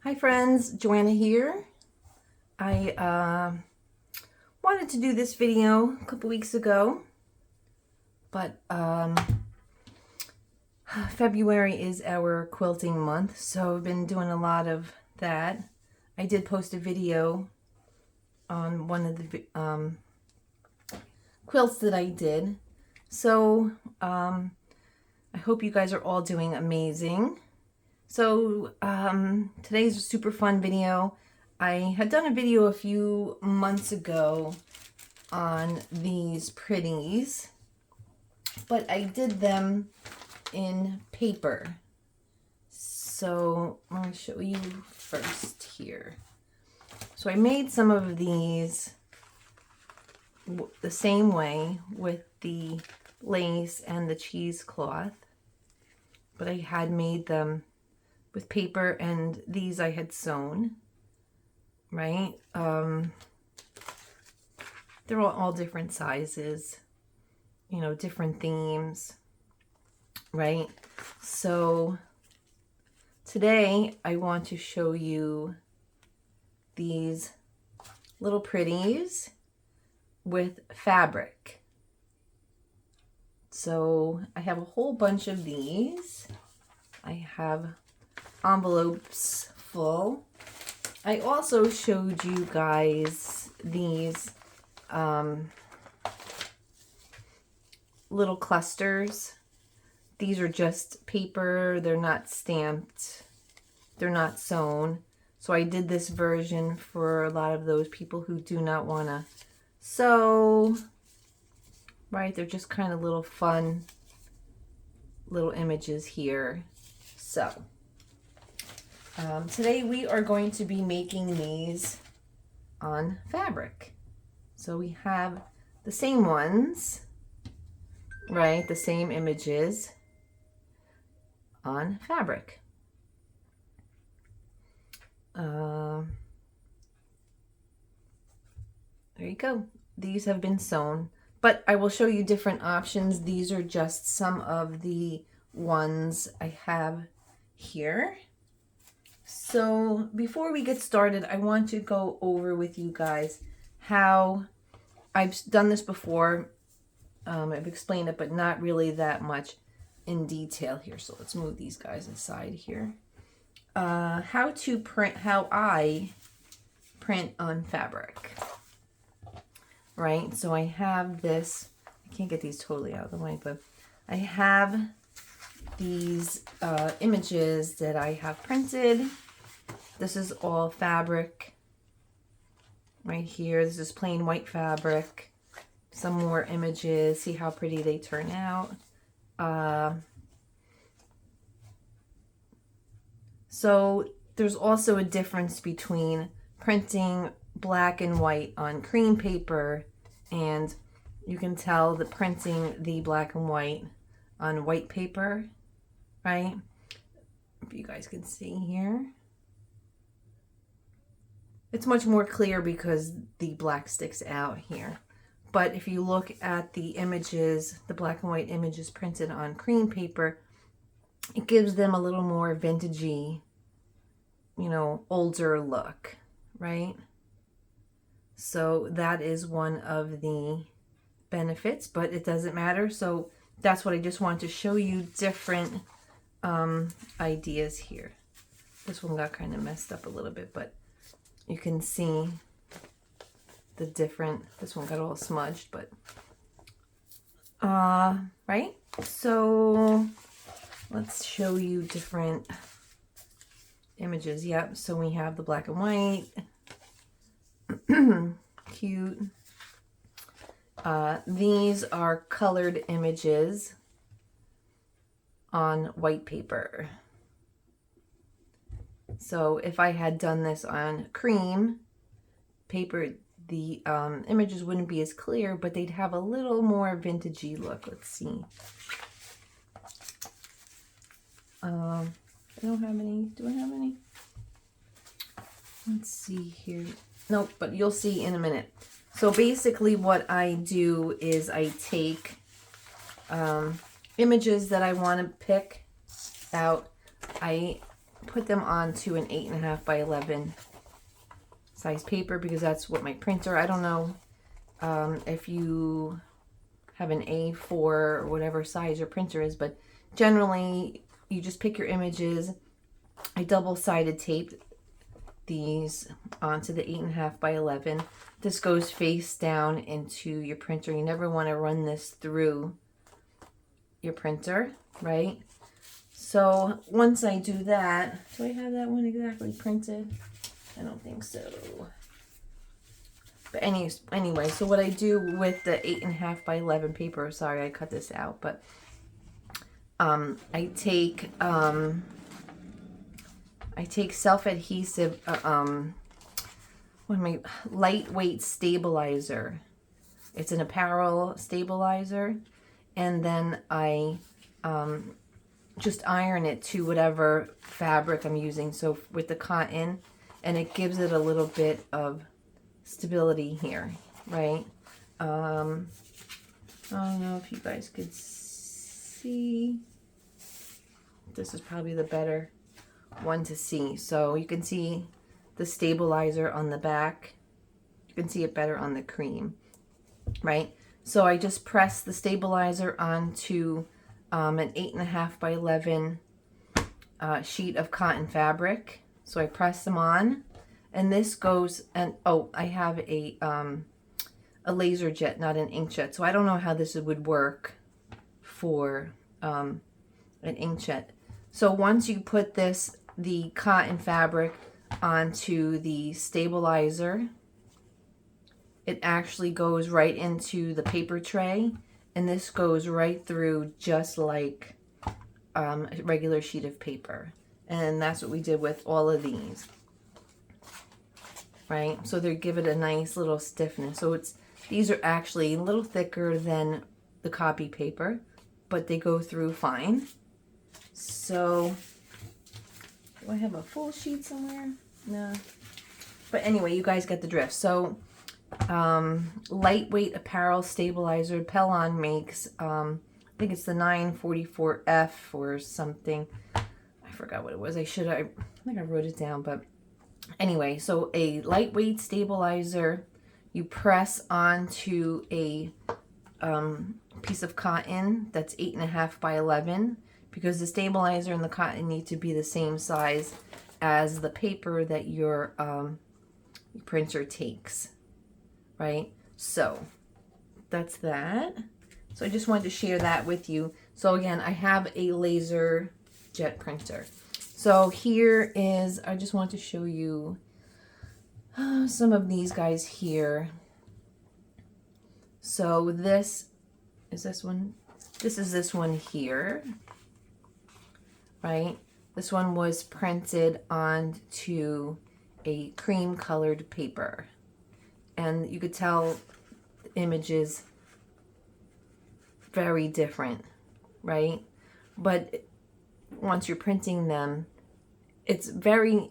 Hi friends, Joanna here. I wanted to do this video a couple weeks ago, but February is our quilting month, so I've been doing a lot of that. I did post a video on one of the quilts that I did, so I hope you guys are all doing amazing. So today's a super fun video. I had done a video a few months ago on these pretties, but I did them in paper. So let me show you first here. So I made some of these the same way with the lace and the cheesecloth, but I had made them with paper, and these I had sewn, right? They're all different sizes, you know, different themes, right? So today I want to show you these little pretties with fabric. So I have a whole bunch of these. I have envelopes full. I also showed you guys these little clusters. These are just paper. They're not stamped. They're not sewn. So I did this version for a lot of those people who do not want to sew. Right? They're just kind of little fun little images here. So today we are going to be making these on fabric. So we have the same ones, right? The same images on fabric. There you go. These have been sewn, but I will show you different options. These are just some of the ones I have here. So before we get started, I want to go over with you guys how I've done this before. I've explained it, but not really that much in detail here. So let's move these guys aside here. How I print on fabric. Right, so I have this, I can't get these totally out of the way, but I have these images that I have printed. This is all fabric right here. This is plain white fabric. Some more images. See how pretty they turn out. So there's also a difference between printing black and white on cream paper, and you can tell that printing the black and white on white paper, right? If you guys can see here, it's much more clear because the black sticks out here. But if you look at the images, the black and white images printed on cream paper, it gives them a little more vintagey, you know, older look, right? So that is one of the benefits, but it doesn't matter. So that's what I just want to show you, different ideas here. This one got kind of messed up a little bit, but you can see the different, this one got all smudged, but right? So let's show you different images. Yep, so we have the black and white. Cute. These are colored images on white paper. So if I had done this on cream paper, the images wouldn't be as clear, but they'd have a little more vintagey look. Let's see. I don't have any. Do I have any? Let's see here. Nope, but you'll see in a minute. So basically what I do is I take images that I want to pick out. I put them onto an 8.5 by 11 size paper because that's what my printer, I don't know if you have an A4 or whatever size your printer is, but generally you just pick your images. I double-sided taped these onto the 8.5 by 11. This goes face down into your printer. You never want to run this through your printer, right? So once I do that, do I have that one exactly printed? I don't think so. But anyway, so what I do with the 8.5 by 11 paper, sorry I cut this out, but I take self-adhesive, lightweight stabilizer. It's an apparel stabilizer, and then I just iron it to whatever fabric I'm using. So with the cotton, and it gives it a little bit of stability here, right? I don't know if you guys could see. This is probably the better one to see. So you can see the stabilizer on the back. You can see it better on the cream, right? So I just press the stabilizer onto an 8.5 by 11 sheet of cotton fabric. So I press them on, and this goes, and oh, I have a laser jet, not an inkjet. So I don't know how this would work for an inkjet. So once you put the cotton fabric onto the stabilizer, it actually goes right into the paper tray, and this goes right through just like a regular sheet of paper. And that's what we did with all of these, right? So they give it a nice little stiffness. So these are actually a little thicker than the copy paper, but they go through fine. So do I have a full sheet somewhere? No. But anyway, you guys get the drift. So lightweight apparel stabilizer, Pellon makes, I think it's the 944F or something. I forgot what it was. I think I wrote it down, but anyway, so a lightweight stabilizer, you press onto a piece of cotton that's 8.5 by 11, because the stabilizer and the cotton need to be the same size as the paper that your printer takes, right? So that's that. So I just wanted to share that with you. So again, I have a laser jet printer. So here is, I just want to show you some of these guys here. So this is this one. This is this one here, right? This one was printed onto a cream colored paper, and you could tell the images very different, right? But once you're printing them, it's very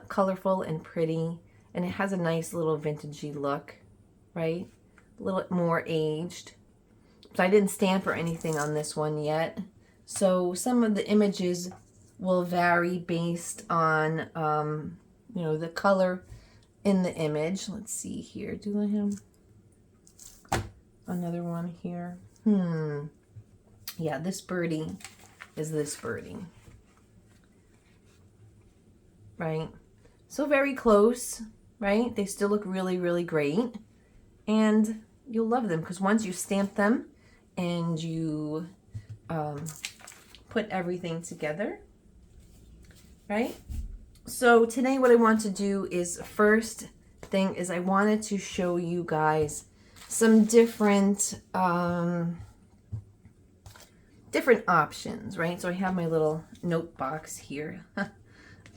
colorful and pretty, and it has a nice little vintagey look, right? A little more aged. So I didn't stamp or anything on this one yet. So some of the images will vary based on, you know, the color in the image. Let's see here. Do I have another one here? Yeah, this birdie is this birdie. Right? So very close, right? They still look really, really great. And you'll love them because once you stamp them and you put everything together, right? So today what I want to do is, first thing is I wanted to show you guys some different different options, right? So I have my little note box here.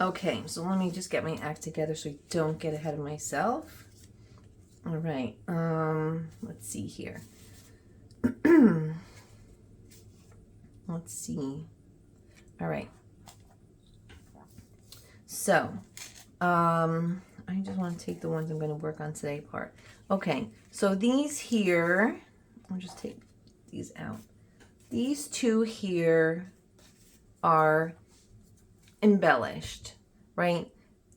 Okay, so let me just get my act together so I don't get ahead of myself. All right, let's see here. Let's see. All right. So, I just want to take the ones I'm going to work on today apart. Okay, so these here, I'll just take these out. These two here are embellished, right?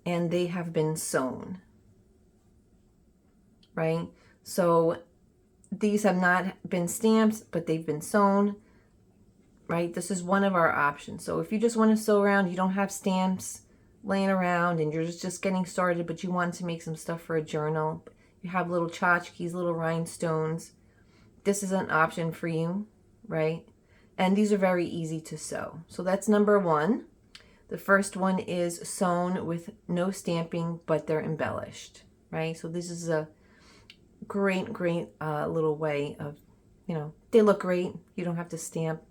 And they have been sewn, right? So these have not been stamped, but they've been sewn, right? This is one of our options. So if you just want to sew around, you don't have stamps laying around and you're just getting started, but you want to make some stuff for a journal, you have little tchotchkes, little rhinestones, this is an option for you, right? And these are very easy to sew. So that's number one. The first one is sewn with no stamping, but they're embellished, right? So this is a great little way of, you know, they look great. You don't have to stamp.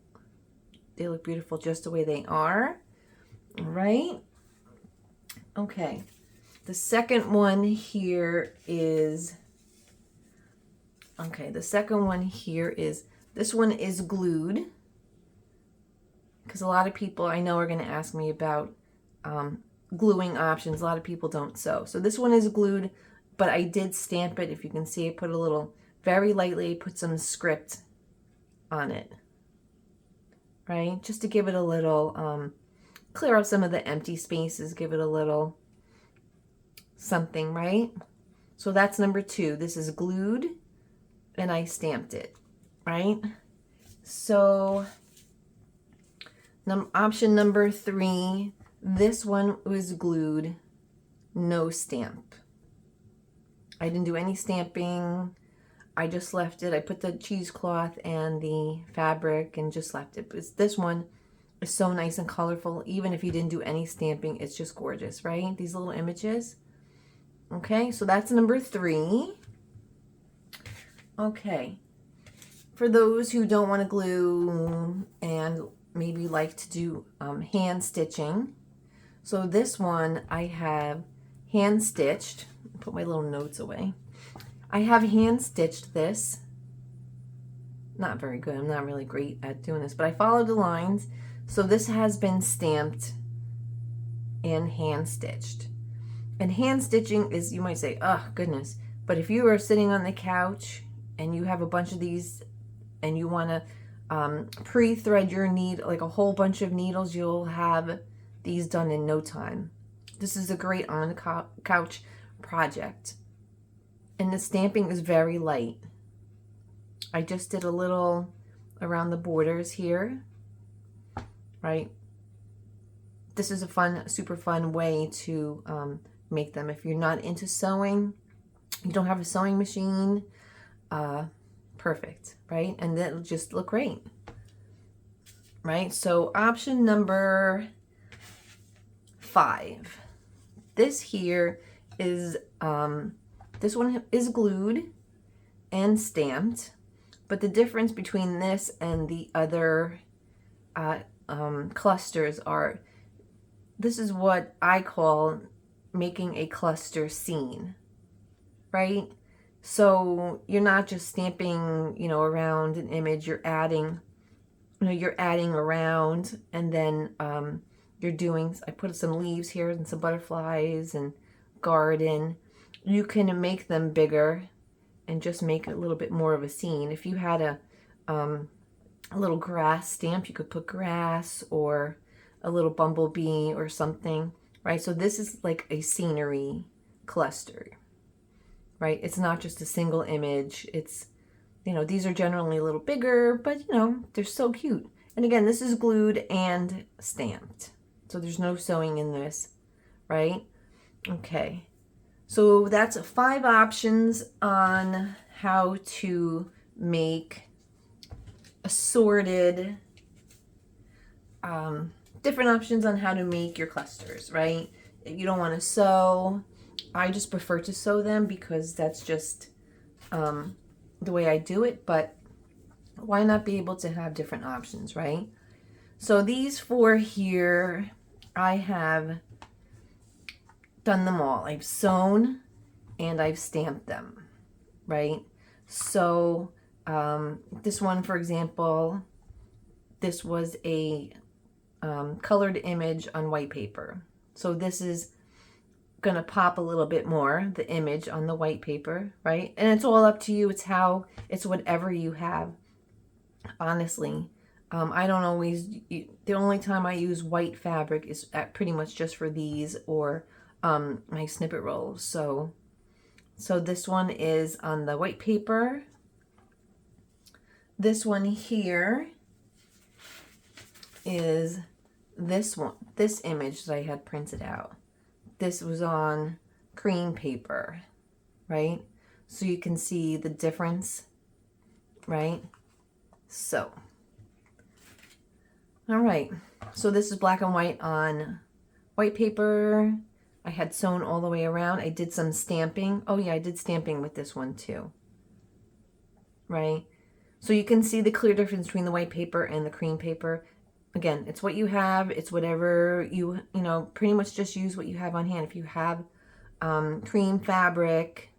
They look beautiful just the way they are, right? Okay. The second one here is, okay, the second one here is, this one is glued. Because a lot of people I know are going to ask me about gluing options. A lot of people don't sew. So this one is glued, but I did stamp it. If you can see, I put a little, very lightly, put some script on it, right? Just to give it a little, clear up some of the empty spaces, give it a little something, right? So that's number two. This is glued, and I stamped it, right? So option number three, this one was glued, no stamp. I didn't do any stamping. I just left it. I put the cheesecloth and the fabric and just left it. But this one is so nice and colorful. Even if you didn't do any stamping, it's just gorgeous, right? These little images. Okay, so that's number three. Okay. For those who don't want to glue and maybe like to do hand stitching. So this one I have hand stitched. Put my little notes away. I have hand stitched this. Not very good. I'm not really great at doing this, but I followed the lines. So this has been stamped and hand stitched. And hand stitching is, you might say, oh goodness, but if you are sitting on the couch and you have a bunch of these and you want to pre-thread your needle, like a whole bunch of needles, you'll have these done in no time. This is a great on the couch project. And the stamping is very light. I just did a little around the borders here, right? This is a fun, super fun way to make them. If you're not into sewing, you don't have a sewing machine, perfect, right? And that'll just look great, right? So option number 5. This here is, this one is glued and stamped, but the difference between this and the other clusters are, this is what I call making a cluster scene, right? So you're not just stamping, you know, around an image, you're adding, you know, you're adding around, and then you're doing, I put some leaves here and some butterflies and garden. You can make them bigger and just make a little bit more of a scene. If you had a little grass stamp, you could put grass or a little bumblebee or something, right? So this is like a scenery cluster, right? It's not just a single image. It's, you know, these are generally a little bigger, but you know, they're so cute. And again, this is glued and stamped. So there's no sewing in this, right? Okay. So that's 5 options on how to make assorted, different options on how to make your clusters, right? If you don't want to sew, I just prefer to sew them because that's just the way I do it, but why not be able to have different options, right? So these 4 here, I have done them all. I've sewn and I've stamped them, right? So this one, for example, this was a colored image on white paper. So this is gonna pop a little bit more, the image on the white paper, right? And it's all up to you. It's whatever you have. Honestly, I don't always, the only time I use white fabric is pretty much just for these or my snippet rolls. So this one is on the white paper. This one here is this one, this image that I had printed out. This was on cream paper, right? So you can see the difference, right? So, all right. So this is black and white on white paper. I had sewn all the way around. I did some stamping. Oh yeah, I did stamping with this one too, right? So you can see the clear difference between the white paper and the cream paper. Again, it's what you have. It's whatever you know, pretty much just use what you have on hand. If you have cream fabric,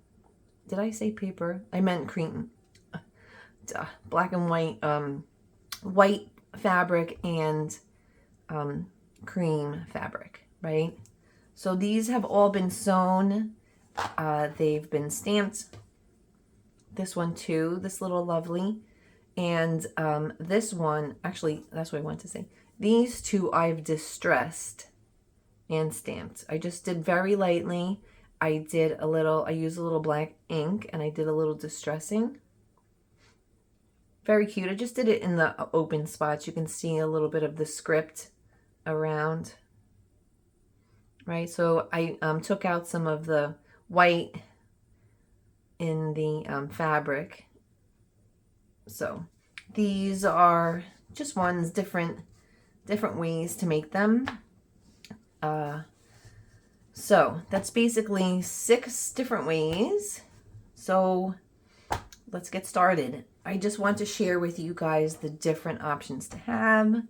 did I say paper? I meant cream. Black and white, white fabric and cream fabric, right? So these have all been sewn. They've been stamped. This one too, this little lovely. And this one, actually, that's what I want to say. These two I've distressed and stamped. I just did very lightly. I used a little black ink and I did a little distressing. Very cute. I just did it in the open spots. You can see a little bit of the script around. Right, so I took out some of the white in the fabric. So these are just ones, different ways to make them. So that's basically 6 different ways. So let's get started. I just want to share with you guys the different options to have,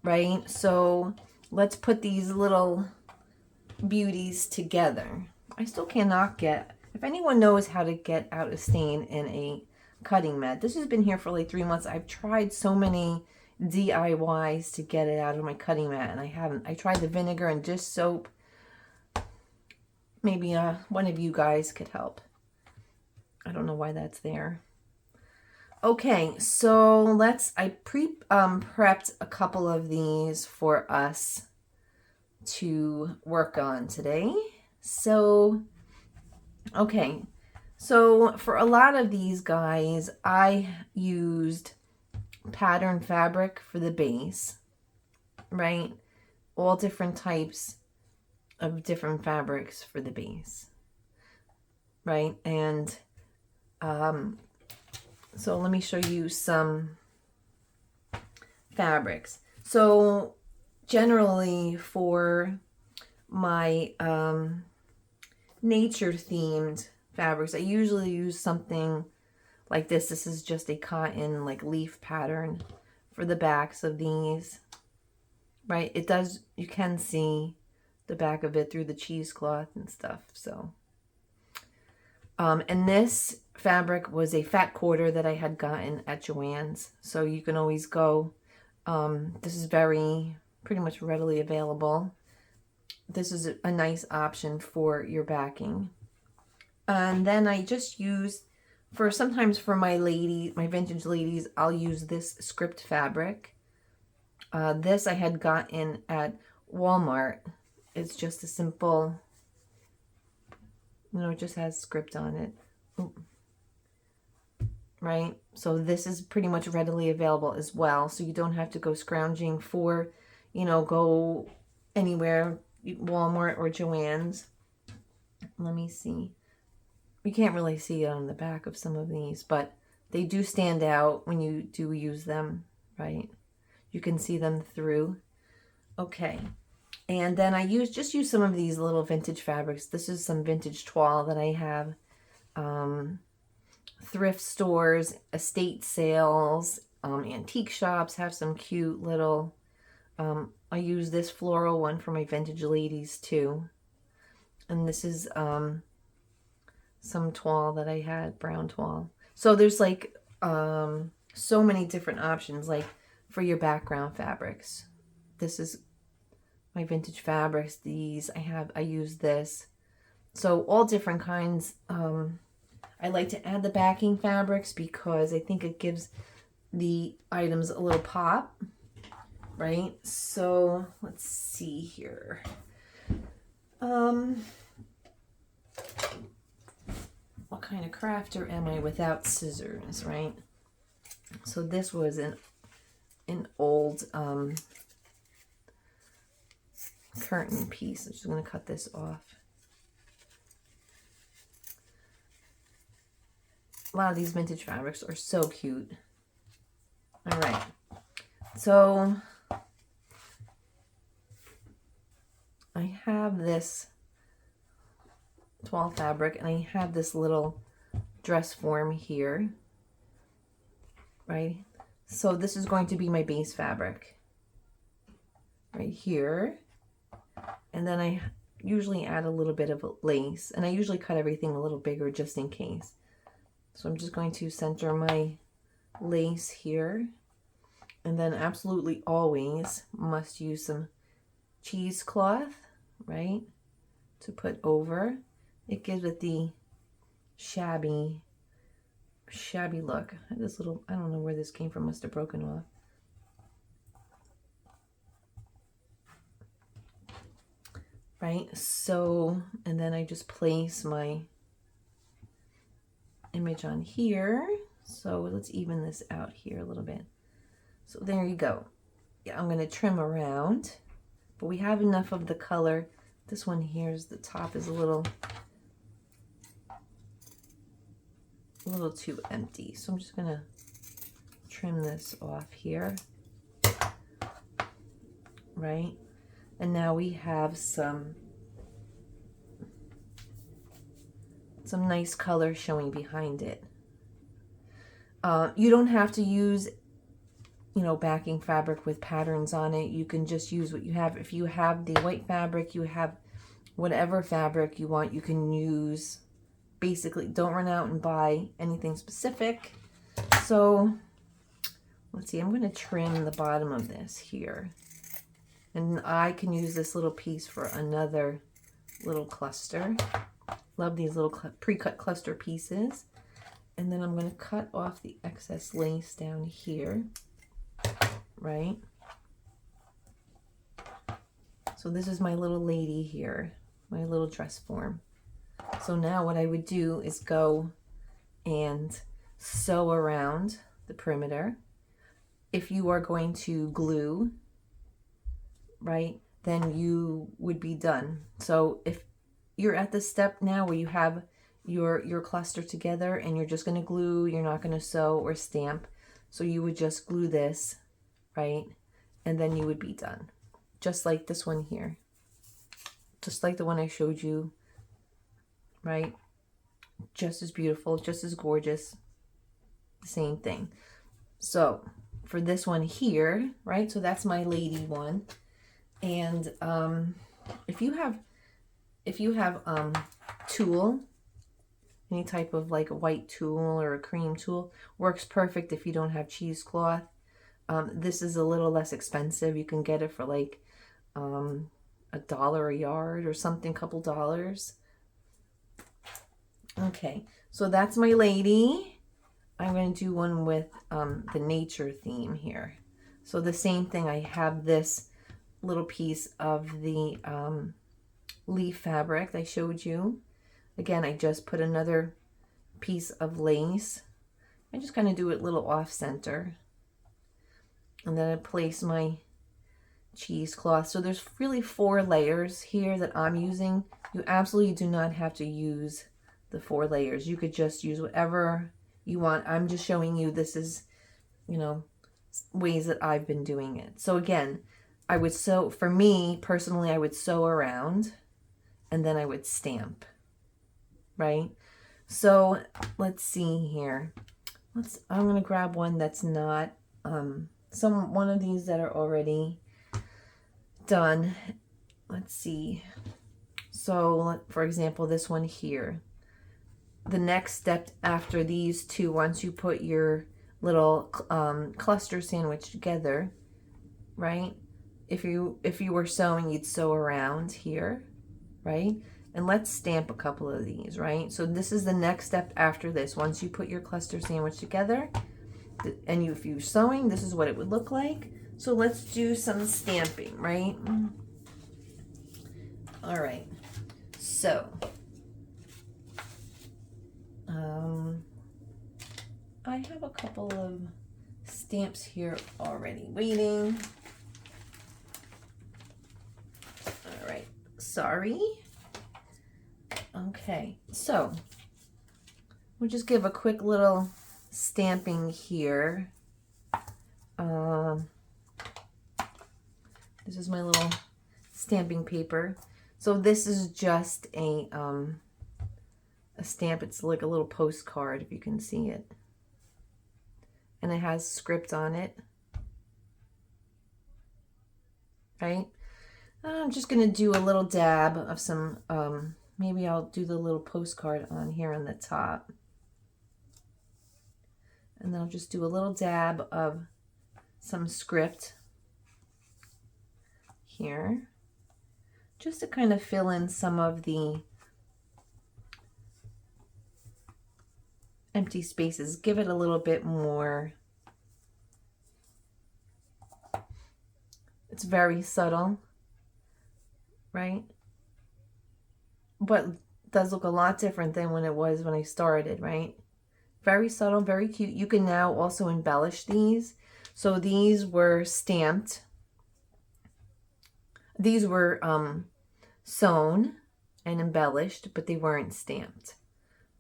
right? So let's put these little beauties together. I still cannot get, if anyone knows how to get out a stain in a cutting mat. This has been here for like 3 months. I've tried so many DIYs to get it out of my cutting mat and I haven't. I tried the vinegar and dish soap. Maybe one of you guys could help. I don't know why that's there. Okay, so I prepped a couple of these for us to work on today. So, okay. So for a lot of these guys, I used pattern fabric for the base, right? All different types of different fabrics for the base, right? And so let me show you some fabrics. So generally for my nature themed fabrics, I usually use something like this. This is just a cotton like leaf pattern for the backs of these, right? It does, you can see the back of it through the cheesecloth and stuff. So and this fabric was a fat quarter that I had gotten at Joann's, so you can always go, this is pretty much readily available. This is a nice option for your backing. And then I just use, sometimes for my vintage ladies, I'll use this script fabric. This I had gotten at Walmart. It's just a simple, it just has script on it. Ooh. Right? So this is pretty much readily available as well. So you don't have to go scrounging for, go anywhere, Walmart or Joann's. Let me see. You can't really see it on the back of some of these, but they do stand out when you do use them, right? You can see them through. Okay. And then I just use some of these little vintage fabrics. This is some vintage toile that I have. Thrift stores, estate sales, antique shops have some cute little, I use this floral one for my vintage ladies too. And this is some toile that I had, brown toile. So there's like so many different options, like for your background fabrics. This is my vintage fabrics. These I use this. So all different kinds. I like to add the backing fabrics because I think it gives the items a little pop, right? So let's see here. What kind of crafter am I without scissors, right? So this was an old curtain piece. I'm just going to cut this off. A lot of these vintage fabrics are so cute. All right, so I have this tall fabric and I have this little dress form here, right? So this is going to be my base fabric right here. And then I usually add a little bit of lace, and I usually cut everything a little bigger just in case. So I'm just going to center my lace here, and then absolutely always must use some cheesecloth, right, to put over. It gives it the shabby look. This little, I don't know where this came from, must have broken off. Right, so, and then I just place my image on here. So let's even this out here a little bit. So there you go. Yeah, I'm going to trim around, but we have enough of the color. This one here is, the top is a little too empty. So I'm just going to trim this off here. Right? And now we have some nice color showing behind it. You don't have to use, you know, backing fabric with patterns on it. You can just use what you have. If you have the white fabric, you have whatever fabric you want, you can use. Basically, don't run out and buy anything specific. So let's see, I'm going to trim the bottom of this here. And I can use this little piece for another little cluster. Love these little pre-cut cluster pieces. And then I'm going to cut off the excess lace down here, right? So this is my little lady here, my little dress form. So now what I would do is go and sew around the perimeter. If you are going to glue, right, then you would be done. So if you're at the step now where you have your cluster together and you're just going to glue, you're not going to sew or stamp, so you would just glue this, right, and then you would be done. Just like this one here, just like the one I showed you, right? Just as beautiful, just as gorgeous, same thing. So for this one here, right, so that's my lady one. And if you have tulle, any type of like a white tulle or a cream tulle, works perfect if you don't have cheesecloth. This is a little less expensive. You can get it for like $1 a yard or something, couple dollars. Okay, so that's my lady. I'm going to do one with the nature theme here. So the same thing, I have this little piece of the leaf fabric I showed you. Again, I just put another piece of lace. I just kind of do it a little off center. And then I place my cheesecloth. So there's really 4 layers here that I'm using. You absolutely do not have to use the 4 layers. You could just use whatever you want. I'm just showing you this is, you know, ways that I've been doing it. So again, I would sew, for me personally, I would sew around and then I would stamp, right? So let's see here. I'm going to grab one that's not, one of these that are already done. Let's see. So for example, this one here. The next step after these two, once you put your little cluster sandwich together, right? If you were sewing, you'd sew around here, right? And let's stamp a couple of these, right? So this is the next step after this. Once you put your cluster sandwich together, And if you're sewing, this is what it would look like. So let's do some stamping, right? All right. So, I have a couple of stamps here already waiting. All right. Sorry. Okay. So, we'll just give a quick little stamping here. This is my little stamping paper. So this is just a stamp. It's like a little postcard, if you can see it. And it has script on it. Right? I'm just going to do a little dab of some, maybe I'll do the little postcard on here on the top. And then I'll just do a little dab of some script here, just to kind of fill in some of the empty spaces. Give it a little bit more. It's very subtle, right? But does look a lot different than when it was when I started, right? Very subtle, very cute. You can now also embellish these. So these were stamped. These were sewn and embellished, but they weren't stamped,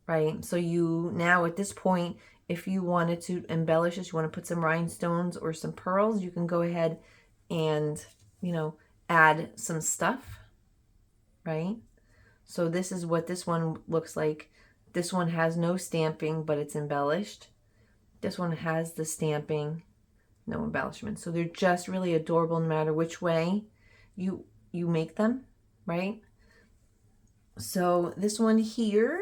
right? So you now at this point, if you wanted to embellish this, you want to put some rhinestones or some pearls, you can go ahead and, you know, add some stuff, right? So this is what this one looks like. This one has no stamping, but it's embellished. This one has the stamping, no embellishment. So they're just really adorable no matter which way you make them, right? So this one here,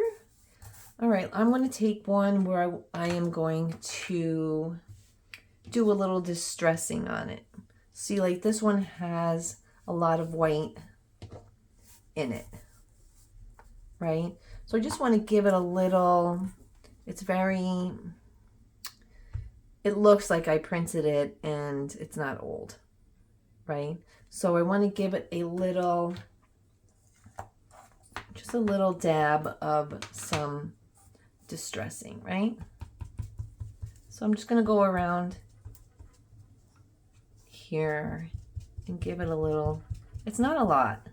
all right, I'm going to take one where I am going to do a little distressing on it. See, like this one has a lot of white in it, right? So I just want to give it a little, it's very, it looks like I printed it and it's not old, right? So I want to give it a little, just a little dab of some distressing, right? So I'm just going to go around here and give it a little, it's not a lot,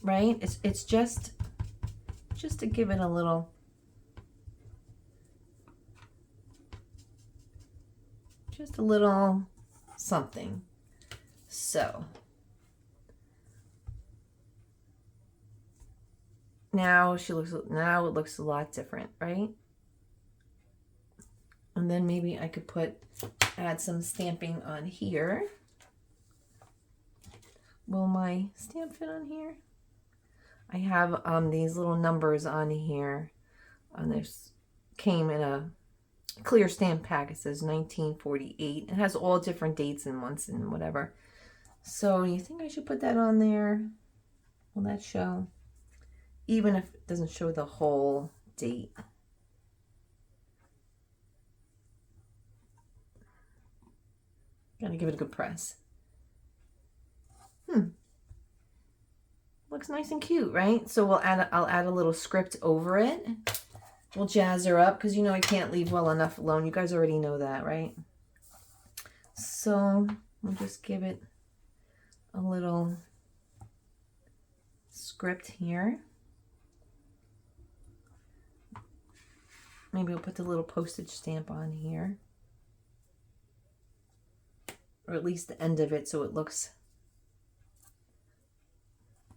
right? It's just to give it a little, just a little something. So now now it looks a lot different, right? And then maybe I could add some stamping on here. Will my stamp fit on here? I have these little numbers on here. And this came in a clear stamp pack. It says 1948. It has all different dates and months and whatever. So you think I should put that on there? Will that show? Even if it doesn't show the whole date. Gotta give it a good press. Looks nice and cute, right? So I'll add a little script over it. We'll jazz her up because you know I can't leave well enough alone. You guys already know that, right? So we'll just give it a little script here. Maybe we'll put the little postage stamp on here. Or at least the end of it so it looks,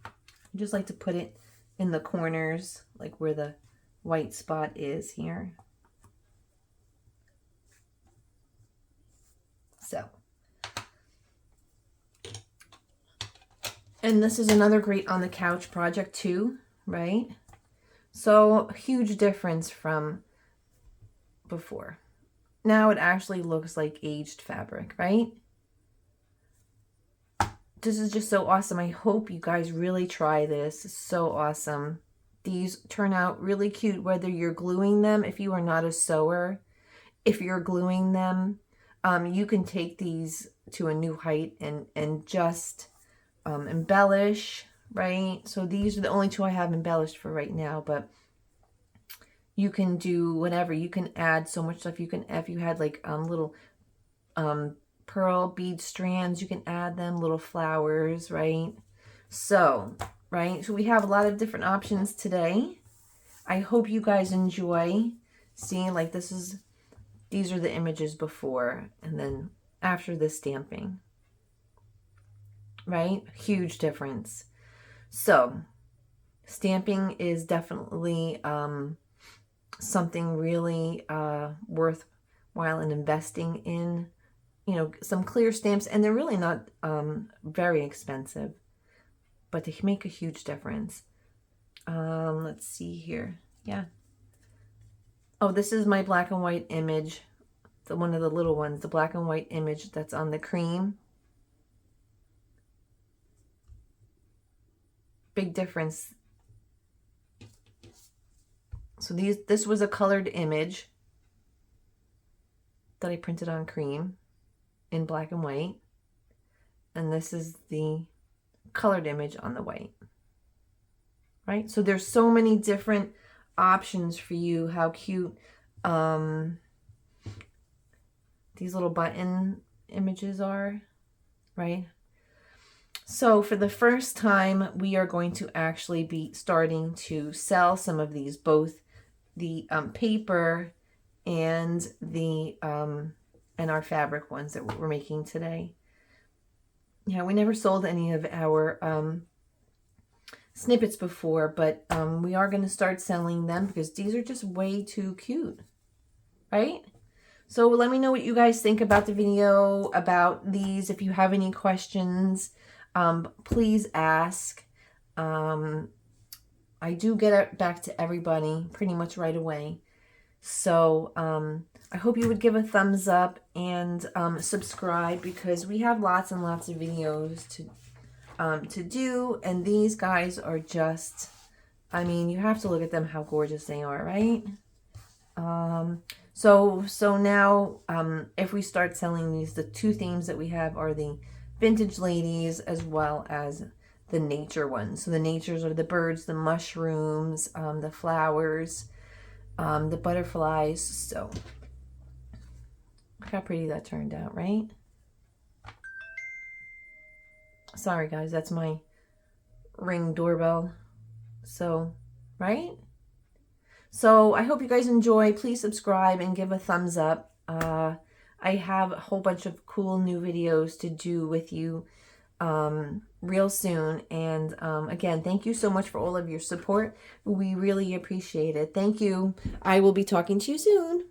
I just like to put it in the corners, like where the white spot is here. So, and this is another great on the couch project too, right? So huge difference from before. Now it actually looks like aged fabric, right? This is just so awesome. I hope you guys really try this. It's so awesome. These turn out really cute, whether you're gluing them, if you are not a sewer. if you're gluing them, you can take these to a new height and just embellish, right? So these are the only two I have embellished for right now, but you can do whatever. You can add so much stuff. You can, if you had like little pearl bead strands, you can add them, little flowers, right? So, right, so we have a lot of different options today. I hope you guys enjoy seeing, like, these are the images before and then after the stamping, right? Huge difference. So stamping is definitely something really worthwhile in investing in, you know, some clear stamps, and they're really not very expensive, but they make a huge difference. Let's see here. Yeah. Oh, this is my black and white image, one of the little ones, the black and white image that's on the cream. Big difference. So this was a colored image that I printed on cream in black and white, and this is the colored image on the white, right? So there's so many different options for you. How cute these little button images are, right? So for the first time, we are going to actually be starting to sell some of these, both the paper and the and our fabric ones that we're making today. Yeah, we never sold any of our snippets before, but we are going to start selling them because these are just way too cute, right? So let me know what you guys think about the video, about these. If you have any questions, please ask. I do get back to everybody pretty much right away. So I hope you would give a thumbs up and subscribe, because we have lots and lots of videos to do, and these guys are just, I mean, you have to look at them, how gorgeous they are, right? So now if we start selling these, the two themes that we have are the vintage ladies as well as the nature ones. So the natures are the birds, the mushrooms, the flowers, the butterflies. So look how pretty that turned out, right? Sorry guys, that's my Ring doorbell. So, right? So I hope you guys enjoy. Please subscribe and give a thumbs up. I have a whole bunch of cool new videos to do with you real soon. And again, thank you so much for all of your support. We really appreciate it. Thank you. I will be talking to you soon.